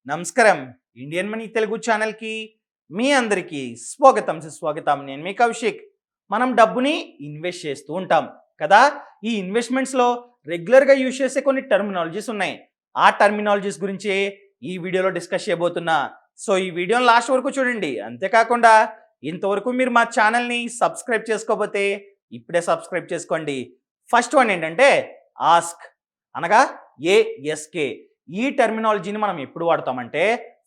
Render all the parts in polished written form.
నమస్కారం. Indian money Telugu ఛానల్కి మీ అందరికీ స్వాగతం సుస్వాగతం. నేను మీ కౌశిక్. మనం డబ్బుని ఇన్వెస్ట్ చేస్తూ ఉంటాం కదా. ఈ ఇన్వెస్ట్మెంట్స్లో రెగ్యులర్గా యూజ్ చేసే కొన్ని టర్మినాలజీస్ ఉన్నాయి. ఆ టర్మినాలజీస్ గురించి ఈ వీడియోలో డిస్కస్ చేయబోతున్నా. సో ఈ వీడియోని లాస్ట్ వరకు చూడండి. అంతేకాకుండా ఇంతవరకు మీరు మా ఛానల్ని సబ్స్క్రైబ్ చేసుకోకపోతే ఇప్పుడే సబ్స్క్రైబ్ చేసుకోండి. ఫస్ట్ వన్ ఏంటంటే ఆస్క్ అనగా ఏఎస్కే. ఈ టర్మినాలజీని మనం ఎప్పుడు వాడతామంటే,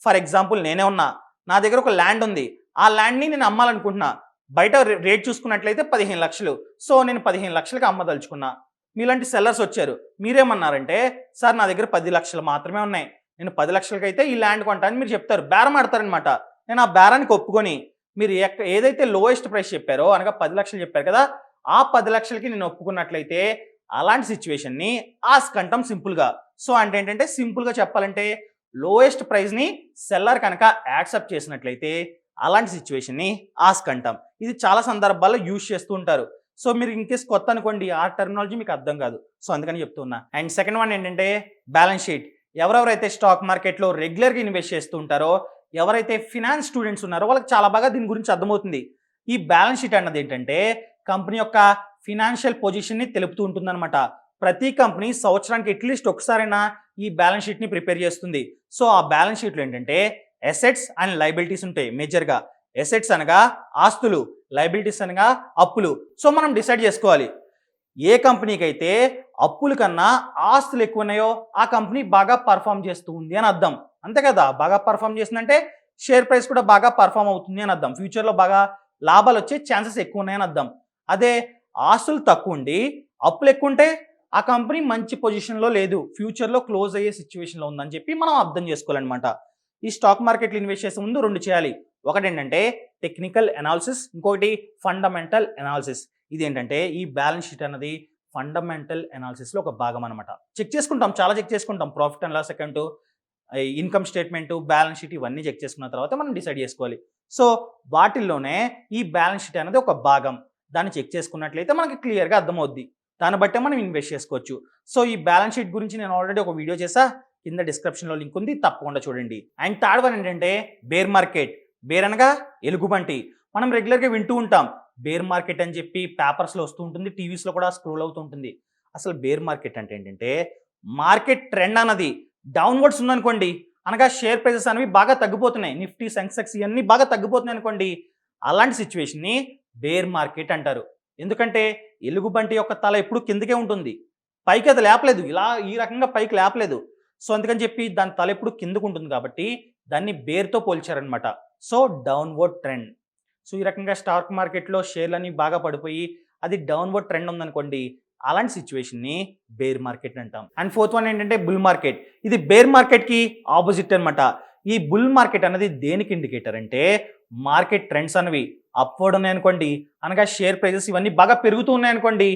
ఫర్ ఎగ్జాంపుల్ నేనే ఉన్నా, నా దగ్గర ఒక ల్యాండ్ ఉంది, ఆ ల్యాండ్ని నేను అమ్మాలనుకుంటున్నా. బయట రేట్ చూసుకున్నట్లయితే 15 లక్షలు. సో నేను 15 లక్షలకి అమ్మదలుచుకున్నా. మీలాంటి సెల్లర్స్ వచ్చారు, మీరేమన్నారంటే సార్ నా దగ్గర 10 లక్షలు మాత్రమే ఉన్నాయి, నేను 10 లక్షలకి అయితే ఈ ల్యాండ్ కొంటానని మీరు చెప్తారు, బేరం ఆడతారనమాట. నేను ఆ బేరానికి ఒప్పుకొని మీరు ఏదైతే లోయెస్ట్ ప్రైస్ చెప్పారో అనగా 10 లక్షలు చెప్పారు కదా, ఆ 10 లక్షలకి నేను ఒప్పుకున్నట్లయితే అలాంటి సిచ్యువేషన్ని ఆస్క్ అంటాం సింపుల్గా. సో అంటే ఏంటంటే సింపుల్గా చెప్పాలంటే లోయెస్ట్ ప్రైస్ని సెల్లర్ కనుక యాక్సెప్ట్ చేసినట్లయితే అలాంటి సిచ్యువేషన్ని ఆస్క్ అంటాం. ఇది చాలా సందర్భాల్లో యూజ్ చేస్తూ ఉంటారు. సో మీరు ఇన్కేస్ కొత్త అనుకోండి, ఆ టర్మినాలజీ మీకు అర్థం కాదు, సో అందుకని చెప్తున్నా. అండ్ సెకండ్ వన్ ఏంటంటే బ్యాలెన్స్ షీట్. ఎవరెవరైతే స్టాక్ మార్కెట్లో రెగ్యులర్గా ఇన్వెస్ట్ చేస్తూ ఉంటారో, ఎవరైతే ఫినాన్స్ స్టూడెంట్స్ ఉన్నారో వాళ్ళకి చాలా బాగా దీని గురించి అర్థమవుతుంది. ఈ బ్యాలెన్స్ షీట్ అన్నది ఏంటంటే కంపెనీ యొక్క ఫినాన్షియల్ పొజిషన్ని తెలుపుతూ ఉంటుందన్నమాట. ప్రతి కంపెనీ సంవత్సరానికి అట్లీస్ట్ ఒకసారైనా ఈ బ్యాలెన్స్ షీట్ని ప్రిపేర్ చేస్తుంది. సో ఆ బ్యాలెన్స్ షీట్లో ఏంటంటే అసెట్స్ అండ్ లయబిలిటీస్ ఉంటాయి. మేజర్గా అసెట్స్ అనగా ఆస్తులు, లయబిలిటీస్ అనగా అప్పులు. సో మనం డిసైడ్ చేసుకోవాలి ఏ కంపెనీకి అయితే అప్పుల కన్నా ఆస్తులు ఎక్కువ ఉన్నాయో ఆ కంపెనీ బాగా పర్ఫామ్ చేస్తూ ఉంది అని అర్థం. అంతే కదా, బాగా పర్ఫామ్ చేసిందంటే షేర్ ప్రైస్ కూడా బాగా పర్ఫామ్ అవుతుంది అని అర్థం. ఫ్యూచర్లో బాగా లాభాలు వచ్చే ఛాన్సెస్ ఎక్కువ ఉన్నాయని అర్థం. అదే ఆస్తులు తక్కువ ఉండి అప్పులు ఎక్కువ ఉంటే ఆ కంపెనీ మంచి పొజిషన్లో లేదు, ఫ్యూచర్లో క్లోజ్ అయ్యే సిచ్యువేషన్లో ఉందని చెప్పి మనం అర్థం చేసుకోవాలన్నమాట. ఈ స్టాక్ మార్కెట్లో ఇన్వెస్ట్ చేసే ముందు రెండు చేయాలి. ఒకటి ఏంటంటే టెక్నికల్ అనాలిసిస్, ఇంకొకటి ఫండమెంటల్ అనాలిసిస్. ఇది ఏంటంటే ఈ బ్యాలెన్స్ షీట్ అన్నది ఫండమెంటల్ అనాలిసిస్లో ఒక భాగం అనమాట. చెక్ చేసుకుంటాం, చాలా చెక్ చేసుకుంటాం. Profit and loss account, income statement, balance sheet ఇవన్నీ చెక్ చేసుకున్న తర్వాత మనం డిసైడ్ చేసుకోవాలి. సో వాటిల్లోనే ఈ బ్యాలెన్స్ షీట్ అనేది ఒక భాగం. దాన్ని చెక్ చేసుకున్నట్లయితే మనకి క్లియర్గా అర్థమవుద్ది. దాన్ని బట్టే మనం ఇన్వెస్ట్ చేసుకోవచ్చు. సో ఈ బ్యాలెన్స్ షీట్ గురించి నేను ఆల్రెడీ ఒక వీడియో చేసా, కింద డిస్క్రిప్షన్లో లింక్ ఉంది, తప్పకుండా చూడండి. అండ్ థర్డ్ వన్ ఏంటంటే బేర్ మార్కెట్. బేర్ అనగా ఎలుగుబంటి. మనం రెగ్యులర్గా వింటూ ఉంటాం బేర్ మార్కెట్ అని చెప్పి, పేపర్స్లో వస్తూ ఉంటుంది, టీవీస్లో కూడా స్క్రోల్ అవుతూ ఉంటుంది. అసలు బేర్ మార్కెట్ అంటే ఏంటంటే మార్కెట్ ట్రెండ్ అన్నది డౌన్వర్డ్స్ ఉందనుకోండి, అనగా షేర్ ప్రైజెస్ అనేవి బాగా తగ్గిపోతున్నాయి, నిఫ్టీ, సెన్సెక్స్ ఇవన్నీ బాగా తగ్గిపోతున్నాయి అనుకోండి, అలాంటి సిచ్యువేషన్ని బేర్ మార్కెట్ అంటారు. ఎందుకంటే ఎలుగుబంటి యొక్క తల ఎప్పుడు కిందకే ఉంటుంది, పైకి అది లేపలేదు, ఇలా ఈ రకంగా పైకి లేపలేదు. సో అందుకని చెప్పి దాని తల ఎప్పుడు కిందకు ఉంటుంది కాబట్టి దాన్ని బేర్తో పోల్చారనమాట. So downward trend. సో ఈ రకంగా స్టాక్ మార్కెట్లో షేర్లన్నీ బాగా పడిపోయి అది డౌన్వర్డ్ ట్రెండ్ ఉందనుకోండి, అలాంటి సిచ్యువేషన్ని బేర్ మార్కెట్ అంటాం. అండ్ ఫోర్త్ వన్ ఏంటంటే బుల్ మార్కెట్. ఇది బేర్ మార్కెట్కి ఆపోజిట్ అనమాట. ఈ బుల్ మార్కెట్ అనేది దేనికి ఇండికేటర్ అంటే మార్కెట్ ట్రెండ్స్ అనేవి అప్వర్డ్ ఉన్నాయనుకోండి, అనగా షేర్ ప్రైజెస్ ఇవన్నీ బాగా పెరుగుతూ ఉన్నాయనుకోండి,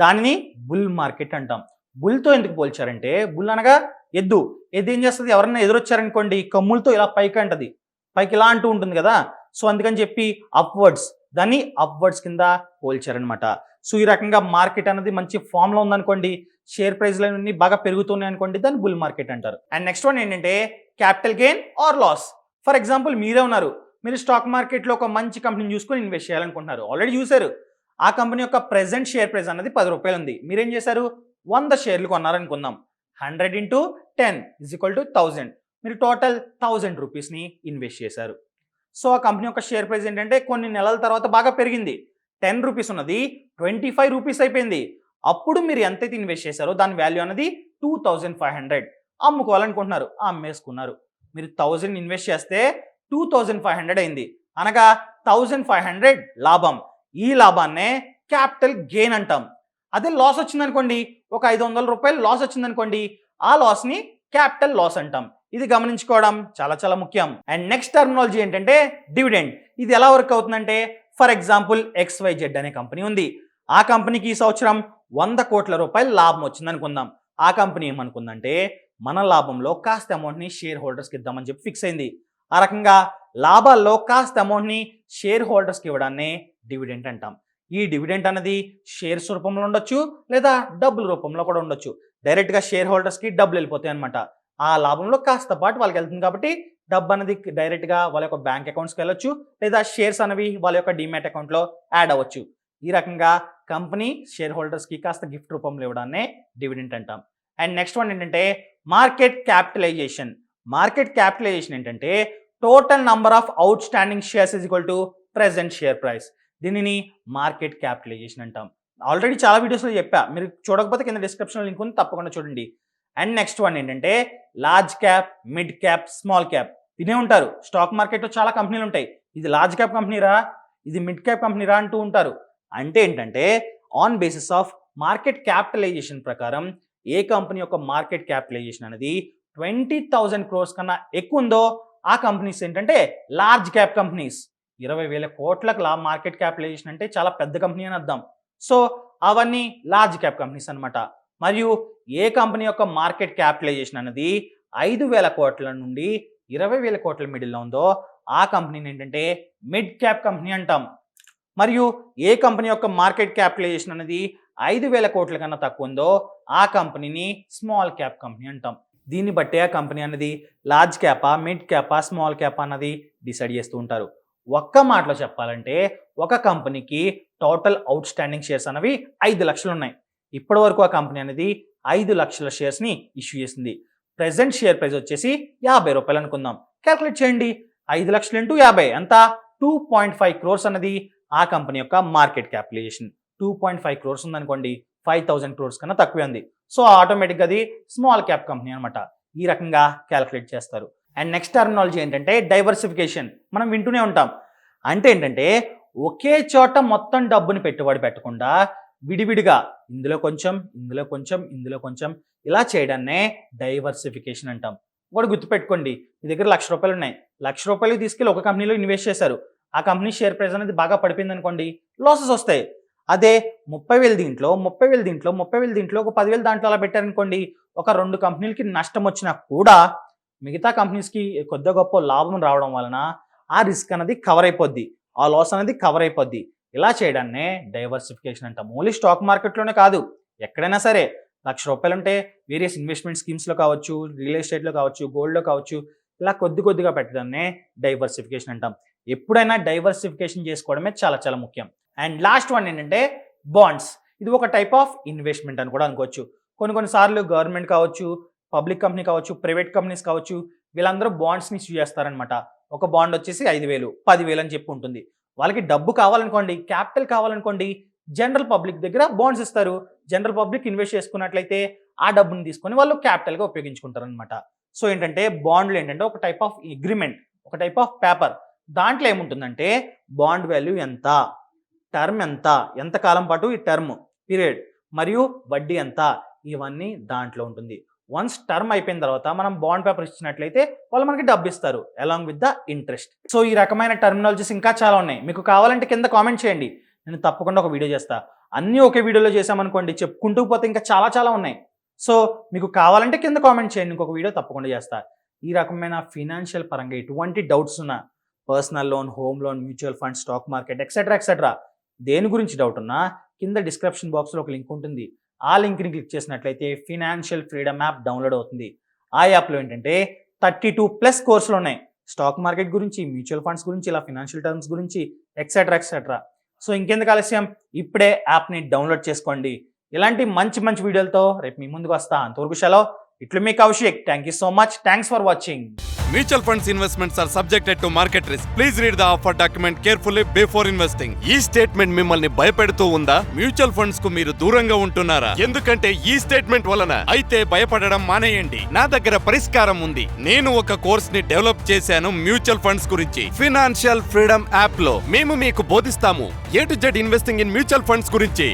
దానిని బుల్ మార్కెట్ అంటాం. బుల్తో ఎందుకు పోల్చారంటే బుల్ అనగా ఎద్దు. ఎద్దు ఏం చేస్తుంది, ఎవరన్నా ఎదురొచ్చారనుకోండి కమ్ములతో ఇలా పైకి అంటది, పైకి ఇలా అంటూ ఉంటుంది కదా. సో అందుకని చెప్పి అప్వర్డ్స్, దాన్ని అప్వర్డ్స్ కింద పోల్చారనమాట. సో ఈ రకంగా మార్కెట్ అనేది మంచి ఫామ్లో ఉందనుకోండి, షేర్ ప్రైస్లన్నీ బాగా పెరుగుతున్నాయి అనుకోండి, దాన్ని బుల్ మార్కెట్ అంటారు. అండ్ నెక్స్ట్ వన్ ఏంటంటే capital gain or loss. For example మీరే ఉన్నారు, మీరు స్టాక్ మార్కెట్లో ఒక మంచి కంపెనీని చూసుకొని ఇన్వెస్ట్ చేయాలనుకుంటున్నారు, ఆల్రెడీ చూశారు. ఆ కంపెనీ యొక్క ప్రెసెంట్ షేర్ ప్రైస్ అనేది 10 రూపాయలు ఉంది. మీరేం చేశారు, 100 షేర్లు కొన్నారనుకుందాం. 100 × 10 = 1000. మీరు టోటల్ 1000 రూపీస్ని ఇన్వెస్ట్ చేశారు. సో ఆ కంపెనీ యొక్క షేర్ ప్రైస్ ఏంటంటే కొన్ని నెలల తర్వాత బాగా పెరిగింది. 10 రూపీస్ ఉన్నది 25 రూపీస్ అయిపోయింది. అప్పుడు మీరు ఎంతైతే ఇన్వెస్ట్ చేశారో దాని వాల్యూ అనేది 2500. అమ్ముకోవాలనుకుంటున్నారు, అమ్మేసుకున్నారు. మీరు 1000 ఇన్వెస్ట్ చేస్తే 2500 అయింది, అనగా 1500 లాభం. ఈ లాభాన్నే క్యాపిటల్ గెయిన్ అంటాం. అదే లాస్ వచ్చిందనుకోండి, ఒక 500 రూపాయలు లాస్ వచ్చిందనుకోండి, ఆ లాస్ని క్యాపిటల్ లాస్ అంటాం. ఇది గమనించుకోవడం చాలా చాలా ముఖ్యం. అండ్ నెక్స్ట్ టర్మినాలజీ ఏంటంటే డివిడెండ్. ఇది ఎలా వర్క్ అవుతుందంటే ఫర్ ఎగ్జాంపుల్ XYZ అనే కంపెనీ ఉంది. ఆ కంపెనీకి ఈ సంవత్సరం 100 కోట్ల రూపాయలు లాభం వచ్చింది అనుకుందాం. ఆ కంపెనీ ఏమనుకుందంటే మన లాభంలో కాస్త అమౌంట్ని షేర్ హోల్డర్స్కి ఇద్దామని చెప్పి ఫిక్స్ అయింది. ఆ రకంగా లాభాల్లో కాస్త అమౌంట్ని షేర్ హోల్డర్స్కి ఇవ్వడాన్ని డివిడెంట్ అంటాం. ఈ డివిడెంట్ అనేది షేర్స్ రూపంలో ఉండొచ్చు, లేదా డబ్బుల రూపంలో కూడా ఉండొచ్చు. డైరెక్ట్గా షేర్ హోల్డర్స్కి డబ్బులు వెళ్ళిపోతాయి అనమాట. ఆ లాభంలో కాస్త పాటు వాళ్ళకి వెళ్తుంది కాబట్టి డబ్బు అనేది డైరెక్ట్గా వాళ్ళ యొక్క బ్యాంక్ అకౌంట్స్కి వెళ్ళొచ్చు, లేదా షేర్స్ అనేవి వాళ్ళ యొక్క డిమాట్ అకౌంట్లో యాడ్ అవ్వచ్చు. ఈ రకంగా కంపెనీ షేర్ హోల్డర్స్కి కాస్త గిఫ్ట్ రూపంలో ఇవ్వడాన్నే డివిడెంట్ అంటాం. అండ్ నెక్స్ట్ వన్ ఏంటంటే మార్కెట్ క్యాపిటలైజేషన్. మార్కెట్ క్యాపిటలైజేషన్ ఏంటంటే total number of out standing shares is equal to present share price. దీనిని మార్కెట్ క్యాపిటలైజేషన్ అంటాం. ఆల్రెడీ చాలా వీడియోస్లో చెప్పా, మీరు చూడకపోతే కింద డిస్క్రిప్షన్లో లింక్ ఉంది, తప్పకుండా చూడండి. అండ్ నెక్స్ట్ వన్ ఏంటంటే large cap, mid cap, small cap. వినే ఉంటారు, స్టాక్ మార్కెట్లో చాలా కంపెనీలు ఉంటాయి, ఇది లార్జ్ క్యాప్ కంపెనీరా, ఇది మిడ్ క్యాప్ కంపెనీరా అంటూ ఉంటారు. అంటే ఏంటంటే on basis of market capitalization ప్రకారం ఏ కంపెనీ యొక్క మార్కెట్ క్యాపిటలైజేషన్ అనేది 20,000 crores కన్నా ఎక్కువ ఉందో ఆ కంపెనీస్ ఏంటంటే లార్జ్ క్యాప్ కంపెనీస్. 20,000 కోట్లకు మార్కెట్ క్యాపిటలైజేషన్ అంటే చాలా పెద్ద కంపెనీ అని అర్థం. సో అవన్నీ లార్జ్ క్యాప్ కంపెనీస్ అనమాట. మరియు ఏ కంపెనీ యొక్క మార్కెట్ క్యాపిటలైజేషన్ అనేది 5,000 కోట్ల నుండి 20,000 కోట్ల మిడిల్లో ఉందో ఆ కంపెనీని ఏంటంటే మిడ్ క్యాప్ కంపెనీ అంటాం. మరియు ఏ కంపెనీ యొక్క మార్కెట్ క్యాపిటలైజేషన్ అనేది 5,000 కోట్ల కన్నా తక్కువ ఉందో ఆ కంపెనీని స్మాల్ క్యాప్ కంపెనీ అంటాం. దీన్ని బట్టే ఆ కంపెనీ అనేది లార్జ్ క్యాపా, మిడ్ క్యాపా, స్మాల్ క్యాపా అన్నది డిసైడ్ చేస్తూ ఉంటారు. ఒక్క మాటలో చెప్పాలంటే ఒక కంపెనీకి టోటల్ అవుట్ స్టాండింగ్ షేర్స్ అనేవి 5 లక్షలు ఉన్నాయి. ఇప్పటి వరకు ఆ కంపెనీ అనేది 5 లక్షల షేర్స్ని ఇష్యూ చేసింది. ప్రెసెంట్ షేర్ ప్రైస్ వచ్చేసి 50 రూపాయలు అనుకుందాం. క్యాల్కులేట్ చేయండి, 5 లక్షలు ఇంటూ 50 ఎంత? 2.5 crores అనేది ఆ కంపెనీ యొక్క మార్కెట్ క్యాపిటలైజేషన్. 2.5 crores ఉందనుకోండి, 5,000 crores కన్నా తక్కువే ఉంది. సో ఆటోమేటిక్గా అది స్మాల్ క్యాప్ కంపెనీ అనమాట. ఈ రకంగా క్యాల్కులేట్ చేస్తారు. అండ్ నెక్స్ట్ టర్మినాలజీ ఏంటంటే డైవర్సిఫికేషన్. మనం వింటూనే ఉంటాం. అంటే ఏంటంటే ఒకే చోట మొత్తం డబ్బుని పెట్టుబడి పెట్టకుండా విడివిడిగా ఇందులో కొంచెం, ఇందులో కొంచెం, ఇందులో కొంచెం ఇలా చేయడాన్నే డైవర్సిఫికేషన్ అంటాం. ఒకటి గుర్తుపెట్టుకోండి, మీ దగ్గర 1,00,000 రూపాయలు ఉన్నాయి, 1,00,000 రూపాయలు తీసుకెళ్ళి ఒక కంపెనీలో ఇన్వెస్ట్ చేశారు. ఆ కంపెనీ షేర్ ప్రైస్ అనేది బాగా పడిపోయింది అనుకోండి, లాసెస్ వస్తాయి. అదే 30,000 దీంట్లో, 30,000 దీంట్లో, 30,000 దీంట్లో, ఒక 10,000 దాంట్లో అలా పెట్టారనుకోండి, ఒక 2 కంపెనీలకి నష్టం వచ్చినా కూడా మిగతా కంపెనీస్కి కొద్ది గొప్ప లాభం రావడం వలన ఆ రిస్క్ అనేది కవర్ అయిపోద్ది, ఆ లాస్ అనేది కవర్ అయిపోద్ది. ఇలా చేయడాన్నే డైవర్సిఫికేషన్ అంటాం. ఓన్లీ స్టాక్ మార్కెట్లోనే కాదు, ఎక్కడైనా సరే 1,00,000 రూపాయలు ఉంటే వేరియస్ ఇన్వెస్ట్మెంట్ స్కీమ్స్లో కావచ్చు, రియల్ ఎస్టేట్లో కావచ్చు, గోల్డ్లో కావచ్చు, ఇలా కొద్దిగా పెట్టడాన్నే డైవర్సిఫికేషన్ అంటాం. ఎప్పుడైనా డైవర్సిఫికేషన్ చేసుకోవడమే చాలా చాలా ముఖ్యం. అండ్ లాస్ట్ వన్ ఏంటంటే బాండ్స్. ఇది ఒక టైప్ ఆఫ్ ఇన్వెస్ట్మెంట్ అని కూడా అనుకోవచ్చు. కొన్నిసార్లు గవర్నమెంట్ కావచ్చు, పబ్లిక్ కంపెనీ కావచ్చు, ప్రైవేట్ కంపెనీస్ కావచ్చు, వీళ్ళందరూ బాండ్స్ని ఇష్యూ చేస్తారనమాట. ఒక బాండ్ వచ్చేసి 5,000, 10,000 అని చెప్పి ఉంటుంది. వాళ్ళకి డబ్బు కావాలనుకోండి, క్యాపిటల్ కావాలనుకోండి, జనరల్ పబ్లిక్ దగ్గర బాండ్స్ ఇస్తారు. జనరల్ పబ్లిక్ ఇన్వెస్ట్ చేసుకున్నట్లయితే ఆ డబ్బుని తీసుకొని వాళ్ళు క్యాపిటల్గా ఉపయోగించుకుంటారు అనమాట. సో ఏంటంటే బాండ్లు ఏంటంటే ఒక టైప్ ఆఫ్ అగ్రిమెంట్, ఒక టైప్ ఆఫ్ పేపర్. దాంట్లో ఏముంటుందంటే బాండ్ వాల్యూ ఎంత, టర్మ్ ఎంత, ఎంత కాలం పాటు ఈ టర్మ్ పీరియడ్, మరియు వడ్డీ ఎంత, ఇవన్నీ దాంట్లో ఉంటుంది. వన్స్ టర్మ్ అయిపోయిన తర్వాత మనం బాండ్ పేపర్ ఇచ్చినట్లయితే వాళ్ళు మనకి డబ్బు ఇస్తారు along with the interest. So ఈ రకమైన టర్మినాలజీస్ ఇంకా చాలా ఉన్నాయి. మీకు కావాలంటే కింద కామెంట్ చేయండి, నేను తప్పకుండా ఒక వీడియో చేస్తా. అన్నీ ఒకే వీడియోలో చేసామనుకోండి, చెప్పుకుంటూ పోతే ఇంకా చాలా ఉన్నాయి. సో మీకు కావాలంటే కింద కామెంట్ చేయండి, ఇంకొక వీడియో తప్పకుండా చేస్తా. ఈ రకమైన ఫినాన్షియల్ పరంగా ఎటువంటి డౌట్స్ ఉన్నా, personal loan, home loan, mutual fund, stock market etcetera దేని గురించి డౌట్ ఉన్నా కింద డిస్క్రిప్షన్ బాక్స్లో ఒక లింక్ ఉంటుంది. ఆ లింక్ని క్లిక్ చేసినట్లయితే ఫినాన్షియల్ ఫ్రీడమ్ యాప్ డౌన్లోడ్ అవుతుంది. ఆ యాప్లో ఏంటంటే 32+ కోర్సులు ఉన్నాయి. స్టాక్ మార్కెట్ గురించి, మ్యూచువల్ ఫండ్స్ గురించి, ఇలా ఫినాన్షియల్ టర్మ్స్ గురించి ఎక్సెట్రా. సో ఇంకెందుకు ఆలస్యం, ఇప్పుడే యాప్ని డౌన్లోడ్ చేసుకోండి. ఇలాంటి మంచి వీడియోలతో రేపు మీ ముందుకు వస్తా. అంతవరకు సెలవు. ఇట్లు మీ Kaushik. Thank you so much. Thanks for watching. Mutual funds investments are subjected to market risk. Please read the offer document carefully before investing. ఈ స్టేట్మెంట్ మిమ్మల్ని భయపెడుతూ ఉందా? మ్యూచువల్ ఫండ్స్ కు మీరు దూరంగా ఉంటున్నారా? ఎందుకంటే ఈ స్టేట్మెంట్ వలన అయితే భయపడడం మానేయండి. నా దగ్గర పరిష్కారం ఉంది. నేను ఒక కోర్స్ ని డెవలప్ చేశాను మ్యూచువల్ ఫండ్స్ గురించి. ఫినాన్షియల్ ఫ్రీడమ్ యాప్ లో మేము మీకు బోధిస్తాము A to Z investing in mutual funds గురించి.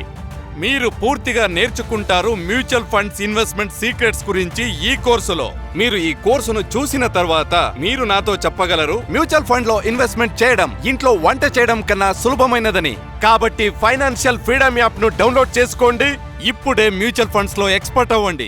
మీరు పూర్తిగా నేర్చుకుంటారు మ్యూచువల్ ఫండ్స్ ఇన్వెస్ట్మెంట్ సీక్రెట్స్ గురించి ఈ కోర్సులో. మీరు ఈ కోర్సును చూసిన తర్వాత మీరు నాతో చెప్పగలరు మ్యూచువల్ ఫండ్ లో ఇన్వెస్ట్మెంట్ చేయడం ఇంట్లో వంట చేయడం కన్నా సులభమైనదని. కాబట్టి ఫైనాన్షియల్ ఫ్రీడమ్ యాప్ ను డౌన్లోడ్ చేసుకోండి. ఇప్పుడే మ్యూచువల్ ఫండ్స్ లో ఎక్స్పర్ట్ అవ్వండి.